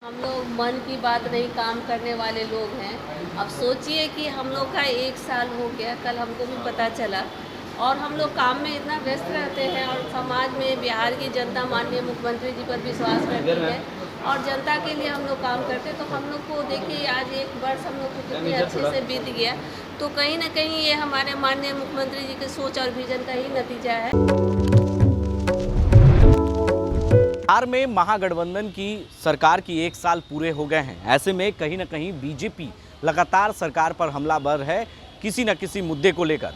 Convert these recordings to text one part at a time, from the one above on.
हम लोग मन की बात नहीं काम करने वाले लोग हैं। अब सोचिए कि हम लोग का 1 साल हो गया, कल हमको भी पता चला और हम लोग काम में इतना व्यस्त रहते हैं और समाज में बिहार की जनता माननीय मुख्यमंत्री जी पर विश्वास करती है और जनता के लिए हम लोग काम करते हैं। तो हम लोग को देखिए आज 1 वर्ष हम लोग को कितने अच्छे से बीत गया। तो कहीं ना कहीं ये हमारे माननीय मुख्यमंत्री जी की सोच और विजन का ही नतीजा है। बिहार में महागठबंधन की सरकार की 1 साल पूरे हो गए हैं। ऐसे में कहीं ना कहीं बीजेपी लगातार सरकार पर हमलावर है किसी न किसी मुद्दे को लेकर।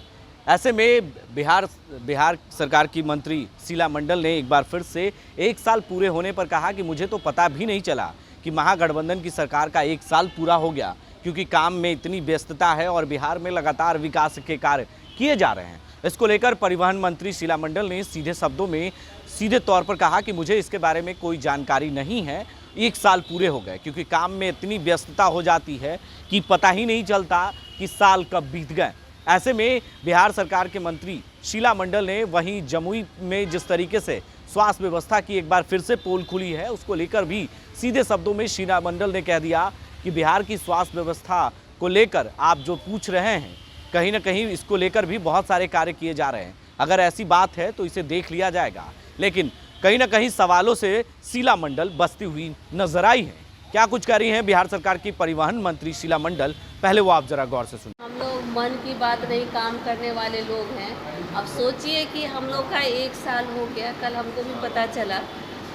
ऐसे में बिहार सरकार की मंत्री शीला मंडल ने एक बार फिर से 1 साल पूरे होने पर कहा कि मुझे तो पता भी नहीं चला कि महागठबंधन की सरकार का 1 साल पूरा हो गया, क्योंकि काम में इतनी व्यस्तता है और बिहार में लगातार विकास के कार्य किए जा रहे हैं। इसको लेकर परिवहन मंत्री शीला मंडल ने सीधे तौर पर कहा कि मुझे इसके बारे में कोई जानकारी नहीं है। 1 साल पूरे हो गए, क्योंकि काम में इतनी व्यस्तता हो जाती है कि पता ही नहीं चलता कि साल कब बीत गए। ऐसे में बिहार सरकार के मंत्री शीला मंडल ने वहीं जमुई में जिस तरीके से स्वास्थ्य व्यवस्था की एक बार फिर से पोल खुली है, उसको लेकर भी सीधे शब्दों में शीला मंडल ने कह दिया कि बिहार की स्वास्थ्य व्यवस्था को लेकर आप जो पूछ रहे हैं, कहीं ना कहीं इसको लेकर भी बहुत सारे कार्य किए जा रहे हैं। अगर ऐसी बात है तो इसे देख लिया जाएगा, लेकिन कहीं ना कहीं सवालों से शीला मंडल बचती हुई नजर आई है। क्या कुछ कह रही हैं बिहार सरकार की परिवहन मंत्री शीला मंडल, पहले वो आप जरा गौर से सुनिए। हम लोग मन की बात नहीं काम करने वाले लोग हैं। अब सोचिए कि हम लोग का 1 साल हो गया, कल हमको भी पता चला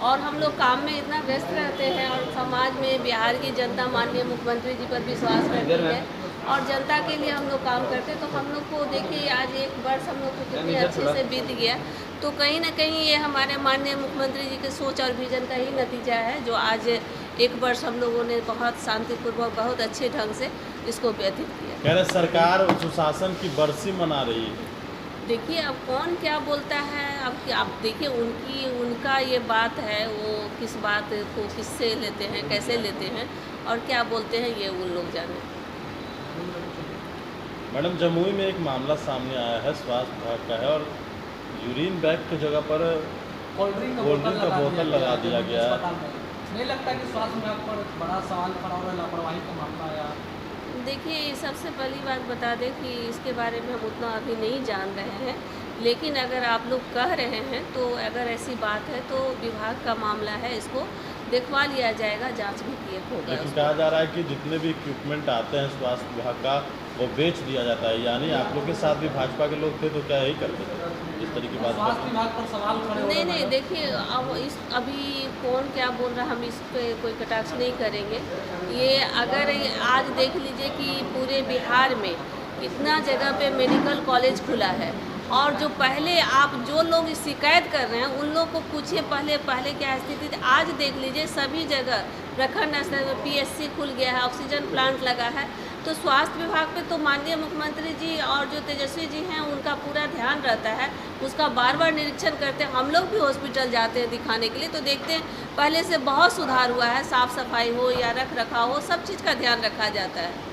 और हम लोग काम में इतना व्यस्त रहते हैं और समाज में बिहार की जनता माननीय मुख्यमंत्री जी पर विश्वास करती है और जनता के लिए हम लोग काम करते हैं। तो हम लोग को देखिए आज 1 वर्ष हम लोग को कितने अच्छे से बीत गया। तो कहीं ना कहीं ये हमारे माननीय मुख्यमंत्री जी के सोच और विजन का ही नतीजा है, जो आज 1 वर्ष हम लोगों ने बहुत शांतिपूर्वक बहुत अच्छे ढंग से इसको व्यतीत किया। कह रहे सरकार सुशासन की बरसी मना रही है। देखिए अब कौन क्या बोलता है, अब देखिए उनका ये बात है, वो किस बात को किससे लेते हैं, कैसे लेते हैं और क्या बोलते हैं, ये उन लोग जाने। मैडम, जमुई में एक मामला सामने आया है, स्वास्थ्य विभाग का है और यूरिन बैग की जगह पर कोल्ड ड्रिंक का बोतल लगा दिया गया है। नहीं लगता कि स्वास्थ्य विभाग पर बड़ा सवाल खड़ा हो रहा है, लापरवाही का मामला आया? देखिए सबसे पहली बात बता दें कि इसके बारे में हम उतना अभी नहीं जान रहे हैं, लेकिन अगर आप लोग कह रहे हैं तो अगर ऐसी बात है तो विभाग का मामला है, इसको देखवा लिया जाएगा, जांच भी किया होगा। लेकिन कहा जा रहा है कि जितने भी इक्विपमेंट आते हैं स्वास्थ्य विभाग का वो बेच दिया जाता है। यानी आप लोग के साथ भी भाजपा के लोग थे तो क्या यही करते थे इस तरीके की बात? स्वास्थ्य विभाग पर सवाल खड़े नहीं देखिए अब अभी कौन क्या बोल रहा है, हम इस पे कोई कटाक्ष नहीं करेंगे। ये अगर आज देख लीजिए कि पूरे बिहार में इतना जगह पे मेडिकल कॉलेज खुला है और जो पहले आप जो लोग शिकायत कर रहे हैं उन लोग को पूछिए पहले क्या स्थिति थी। आज देख लीजिए सभी जगह प्रखंड स्तर में PSC खुल गया है, ऑक्सीजन प्लांट लगा है। तो स्वास्थ्य विभाग पे तो माननीय मुख्यमंत्री जी और जो तेजस्वी जी हैं उनका पूरा ध्यान रहता है, उसका बार निरीक्षण करते हैं। हम लोग भी हॉस्पिटल जाते हैं दिखाने के लिए तो देखते हैं पहले से बहुत सुधार हुआ है, साफ़ सफाई हो या रख रखाव हो, सब चीज़ का ध्यान रखा जाता है।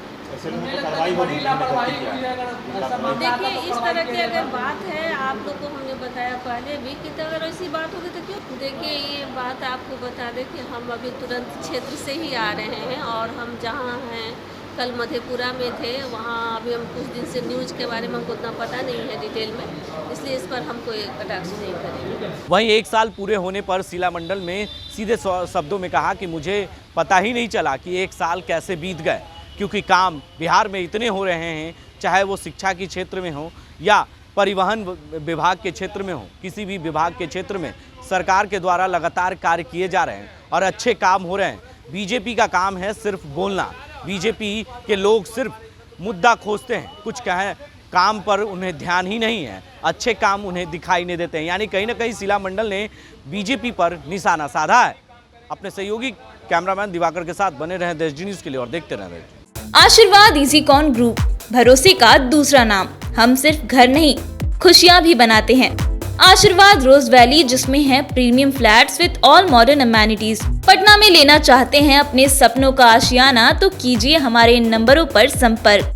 देखिए इस तरह की अगर बात है, आप लोग को हमने बताया पहले भी कि अगर ऐसी बात होगी तो क्यों। देखिए ये बात आपको बता दें कि हम अभी तुरंत क्षेत्र से ही आ रहे हैं और हम जहाँ हैं कल मधेपुरा में थे, वहाँ अभी हम कुछ दिन से न्यूज़ के बारे में हमको उतना पता नहीं है डिटेल में, इसलिए इस पर हम कोई कटाक्ष नहीं करेंगे। वहीं 1 साल पूरे होने पर शीला मंडल ने सीधे शब्दों में कहा कि मुझे पता ही नहीं चला कि 1 साल कैसे बीत गए, क्योंकि काम बिहार में इतने हो रहे हैं, चाहे वो शिक्षा के क्षेत्र में हो या परिवहन विभाग के क्षेत्र में हो, किसी भी विभाग के क्षेत्र में सरकार के द्वारा लगातार कार्य किए जा रहे हैं और अच्छे काम हो रहे हैं। बीजेपी का काम है सिर्फ बोलना, बीजेपी के लोग सिर्फ मुद्दा खोजते हैं, कुछ कहें काम पर उन्हें ध्यान ही नहीं है, अच्छे काम उन्हें दिखाई नहीं देते हैं। यानी कहीं ना कहीं शीला मंडल ने बीजेपी पर निशाना साधा है। अपने सहयोगी कैमरामैन दिवाकर के साथ बने रहें देश न्यूज़ के लिए और देखते रहें। आशीर्वाद इजीकॉन ग्रुप, भरोसे का दूसरा नाम। हम सिर्फ घर नहीं, खुशियां भी बनाते हैं। आशीर्वाद रोज वैली, जिसमें है premium flats with all modern amenities. Patna में लेना चाहते हैं अपने सपनों का आशियाना, तो कीजिए हमारे इन नंबरों पर संपर्क।